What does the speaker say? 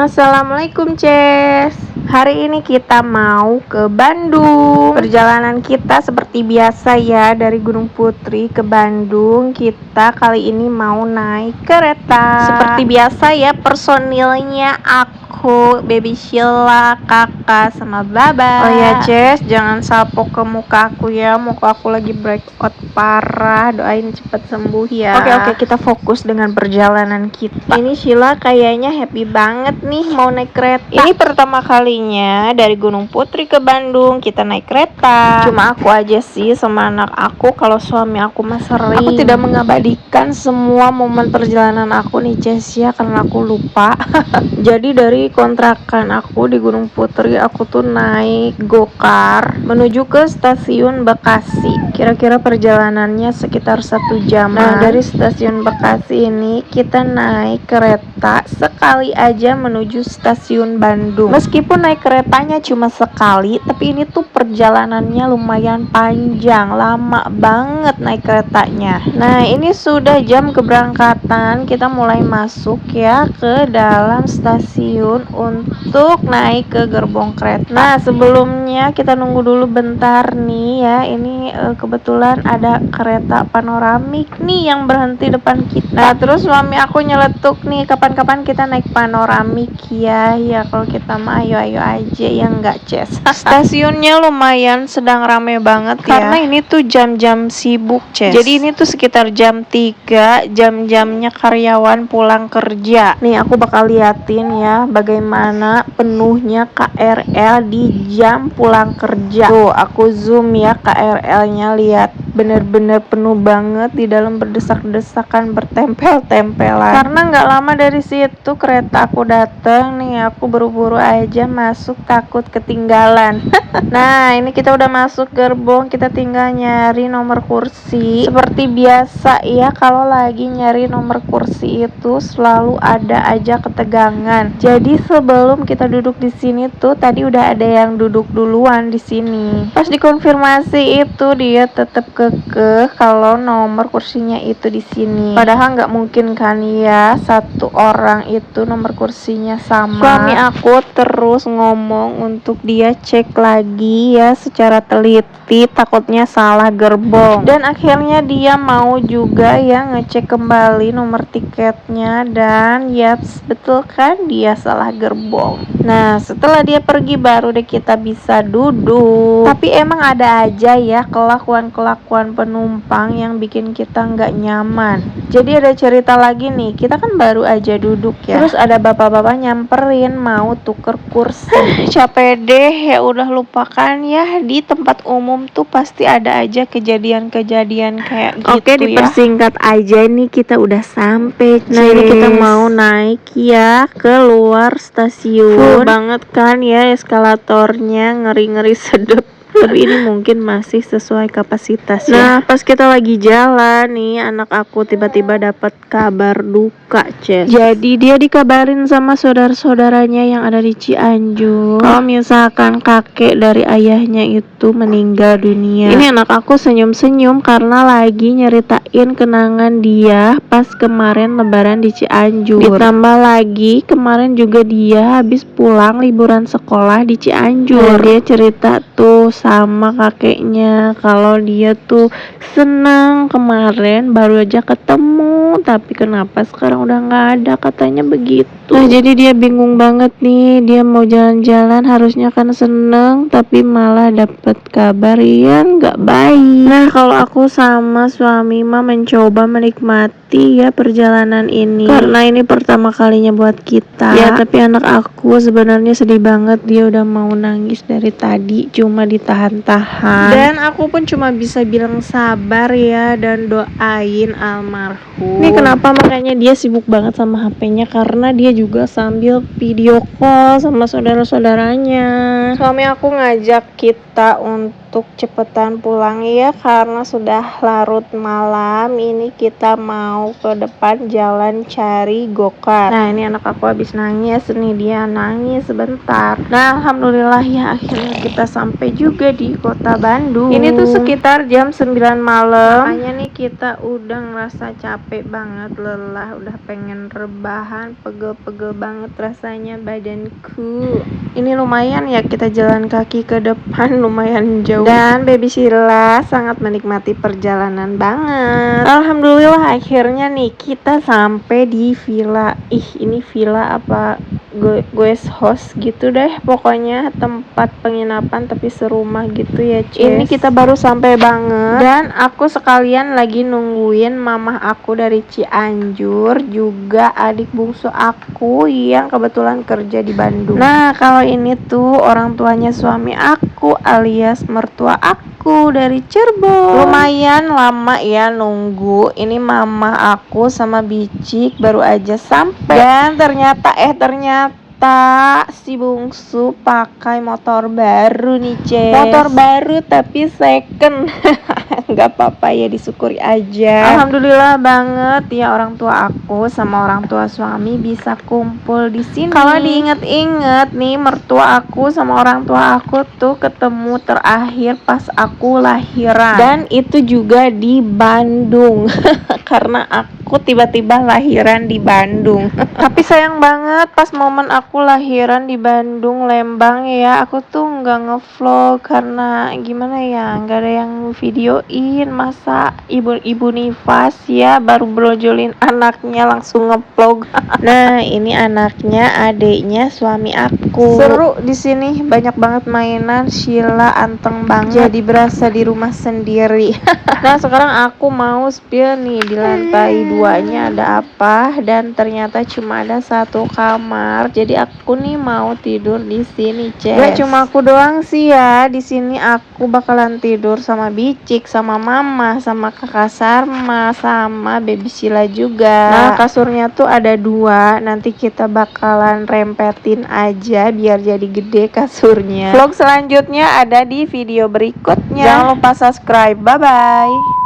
Assalamualaikum Ces. Hari ini kita mau ke Bandung. Perjalanan kita seperti biasa ya, dari Gunung Putri ke Bandung. Kita kali ini mau naik kereta. Seperti biasa ya, personilnya aku, Baby Sheila, kakak, sama Baba. Oh ya Ces, jangan salpok ke muka aku ya. Muka aku lagi breakout parah. Doain cepet sembuh ya. Oke, kita fokus dengan perjalanan kita. Ini Sheila kayaknya happy banget nih mau naik kereta. Ini pertama kalinya dari Gunung Putri ke Bandung kita naik kereta. Cuma aku aja sih sama anak aku, kalau suami aku mah sering. Aku tidak mengabadikan semua momen perjalanan aku nih Ces ya, karena aku lupa. Jadi dari kontrakan aku di Gunung Putri, aku tuh naik gokar menuju ke stasiun Bekasi. Kira-kira perjalanannya sekitar 1 jam. Nah, dari stasiun Bekasi ini kita naik kereta sekali aja menuju stasiun Bandung. Meskipun naik keretanya cuma sekali, tapi ini tuh perjalanannya lumayan panjang, lama banget naik keretanya. Nah, ini sudah jam keberangkatan, kita mulai masuk ya ke dalam stasiun untuk naik ke gerbong kereta. Nah, sebelumnya kita nunggu dulu bentar nih ya. Ini kebetulan ada kereta panoramik nih yang berhenti depan kita. Nah, terus suami aku nyeletuk nih, kapan-kapan kita naik panoramik ya. Ya kalau kita mah ayo aja ya, enggak Ces. Stasiunnya lumayan sedang rame banget ya, karena ini tuh jam-jam sibuk Ces. Jadi ini tuh sekitar jam 3, jam-jamnya karyawan pulang kerja. Nih aku bakal liatin ya bagaimana penuhnya KRL di jam pulang kerja. Tuh aku zoom ya KRL-nya, lihat bener-bener penuh banget, di dalam berdesak-desakan, bertempel-tempelan. Karena nggak lama dari situ kereta aku dateng nih, aku buru-buru aja masuk takut ketinggalan. Nah, ini kita udah masuk gerbong, kita tinggal nyari nomor kursi. Seperti biasa ya, kalau lagi nyari nomor kursi itu selalu ada aja ketegangan. Jadi sebelum kita duduk di sini tuh tadi udah ada yang duduk duluan di sini. Pas dikonfirmasi itu dia tetap kekeh kalau nomor kursinya itu di sini. Padahal nggak mungkin kan ya satu orang itu nomor kursinya sama. Suami aku terus ngomong untuk dia cek lagi ya secara teliti, takutnya salah gerbong. Dan akhirnya dia mau juga ya ngecek kembali nomor tiketnya, dan yaps, betul kan dia salah gerbong. Nah, setelah dia pergi baru deh kita bisa duduk. Tapi emang ada aja ya kelakuan-kelakuan penumpang yang bikin kita nggak nyaman. Jadi ada cerita lagi nih, kita kan baru aja duduk ya, terus ada bapak-bapak nyamperin mau tuker kursi. Capek deh ya, udah lupakan ya, di tempat umum tuh pasti ada aja kejadian-kejadian kayak gitu. Oke, dipersingkat aja nih, kita udah sampai. Nah, ini kita mau naik ya keluar stasiun. Full banget kan ya eskalatornya, ngeri-ngeri sedep. Tapi ini mungkin masih sesuai kapasitas ya. Nah, pas kita lagi jalan nih, anak aku tiba-tiba dapat kabar duka Ces. Jadi dia dikabarin sama saudara-saudaranya yang ada di Cianjur, kalau misalkan kakek dari ayahnya itu meninggal dunia. Ini anak aku senyum-senyum karena lagi nyeritain kenangan dia pas kemarin lebaran di Cianjur. Ditambah lagi kemarin juga dia habis pulang liburan sekolah di Cianjur. Nah, dia cerita tuh sama kakeknya kalau dia tuh senang kemarin baru aja ketemu, tapi kenapa sekarang udah nggak ada, katanya begitu. Nah, jadi dia bingung banget nih, dia mau jalan-jalan harusnya kan seneng, tapi malah dapet kabar yang nggak baik. Nah, kalau aku sama suami mah mencoba menikmati ya perjalanan ini, karena ini pertama kalinya buat kita ya. Tapi anak aku sebenarnya sedih banget, dia udah mau nangis dari tadi, cuma ditahan-tahan. Dan aku pun cuma bisa bilang sabar ya, dan doain almarhum. Ini kenapa makanya dia sibuk banget sama HP-nya, karena dia juga sambil video call sama saudara-saudaranya. Suami aku ngajak kita untuk untuk cepetan pulang ya, karena sudah larut malam. Ini kita mau ke depan jalan cari go-kart. Nah, ini anak aku habis nangis nih, dia nangis sebentar. Nah, alhamdulillah ya, akhirnya kita sampai juga di kota Bandung. Ini tuh sekitar jam 9 malam. Makanya nih kita udah ngerasa capek banget, lelah, udah pengen rebahan, pegel-pegel banget rasanya badanku. Ini lumayan ya, kita jalan kaki ke depan lumayan jauh. Dan Baby Sheila sangat menikmati perjalanan banget. Alhamdulillah akhirnya nih kita sampai di villa. Ini villa apa guest house gitu deh, pokoknya tempat penginapan tapi serumah gitu ya, Cis. Ini kita baru sampai banget, dan aku sekalian lagi nungguin mamah aku dari Cianjur, juga adik bungsu aku yang kebetulan kerja di Bandung. Nah, kalau ini tuh orang tuanya suami aku alias mertua aku dari Cirebon. Lumayan lama ya nunggu. Ini mama aku sama Bicik baru aja sampai, dan ternyata si bungsu pakai motor baru nih, Ces. Motor baru tapi second. Nggak apa-apa ya, disyukuri aja. Alhamdulillah banget ya, orang tua aku sama orang tua suami bisa kumpul di sini. Kalau diinget-inget nih, mertua aku sama orang tua aku tuh ketemu terakhir pas aku lahiran, dan itu juga di Bandung. Karena aku tiba-tiba lahiran di Bandung. Tapi sayang banget pas momen aku lahiran di Bandung, Lembang ya, aku tuh nggak ngevlog karena gimana ya, nggak ada yang videoin. Masa ibu nifas ya baru brojolin anaknya langsung ngevlog. Nah, ini anaknya, adeknya suami aku. Seru di sini, banyak banget mainan. Sheila anteng banget, jadi berasa di rumah sendiri. Nah, sekarang aku mau spill nih di lantai 2-nya ada apa, dan ternyata cuma ada satu kamar. Jadi aku nih mau tidur di sini, Ces. Gak cuma aku doang sih ya, di sini aku bakalan tidur sama Bicik, sama mama, sama kakak Sarma, sama Baby Sheila juga. Nah, kasurnya tuh ada 2, nanti kita bakalan rempetin aja biar jadi gede kasurnya. Vlog selanjutnya ada di video berikutnya. Jangan lupa subscribe, bye bye.